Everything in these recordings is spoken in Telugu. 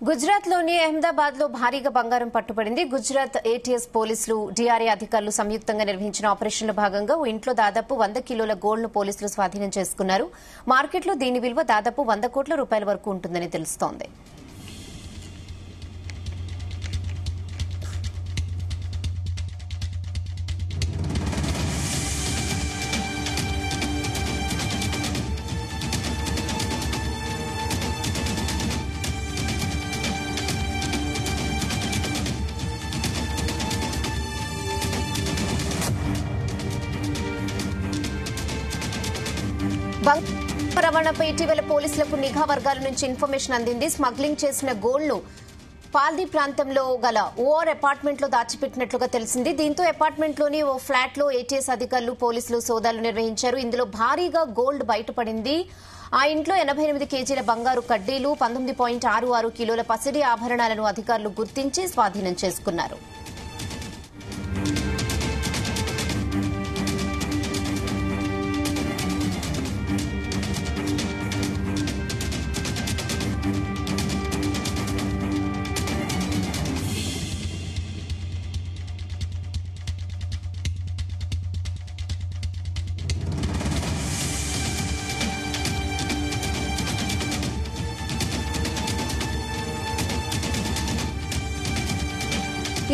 గుజరాత్ లోని అహ్మదాబాద్ లో భారీగా బంగారం పట్టుబడింది. గుజరాత్ ఏటీఎస్ పోలీసులు, డీఆర్ఏ అధికారులు సంయుక్తంగా నిర్వహించిన ఆపరేషన్లో భాగంగా ఓ ఇంట్లో దాదాపు 100 కిలోల గోల్డ్ ను పోలీసులు స్వాధీనం చేసుకున్నారు. మార్కెట్లో దీని విలువ దాదాపు 100 కోట్ల రూపాయల వరకు ఉంటుందని తెలుస్తోంది. రవాణాపై ఇటీవల పోలీసులకు నిఘా వర్గాల నుంచి ఇన్ఫర్మేషన్ అందింది. స్మగ్లింగ్ చేసిన గోల్డ్ ను పాల్దీ ప్రాంతంలో గల ఓఆర్ అపార్ట్మెంట్ లో దాచిపెట్టినట్లుగా తెలిసింది. దీంతో అపార్ట్మెంట్ లోని ఓ ఫ్లాట్ లో ఏటీఎస్ అధికారులు, పోలీసులు సోదాలు నిర్వహించారు. ఇందులో భారీగా గోల్డ్ బయటపడింది. ఆ ఇంట్లో 88 కేజీల బంగారు కడ్డీలు, 19.66 కిలోల పసిడి ఆభరణాలను అధికారులు గుర్తించి స్వాధీనం చేసుకున్నారు.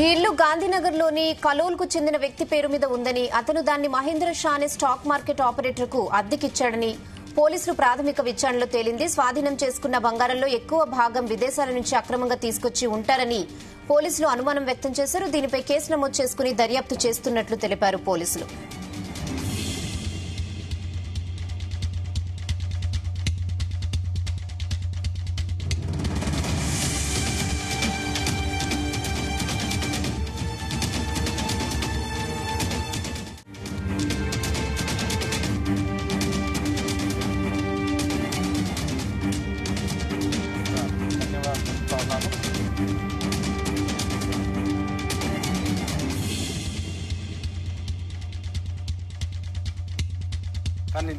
ఈ ఇల్లు గాంధీనగర్ లోని కలోల్ కు చెందిన వ్యక్తి పేరు మీద ఉందని, అతను దాన్ని మహేంద్ర షా అనే స్టాక్ మార్కెట్ ఆపరేటర్ కు అద్దెకిచ్చాడని పోలీసులు ప్రాథమిక విచారణలో తేలింది. స్వాధీనం చేసుకున్న బంగారంలో ఎక్కువ భాగం విదేశాల నుంచి అక్రమంగా తీసుకొచ్చి ఉంటారని పోలీసులు అనుమానం వ్యక్తం చేశారు. దీనిపై కేసు నమోదు చేసుకుని దర్యాప్తు చేస్తున్నట్లు తెలిపారు పోలీసులు. కానీ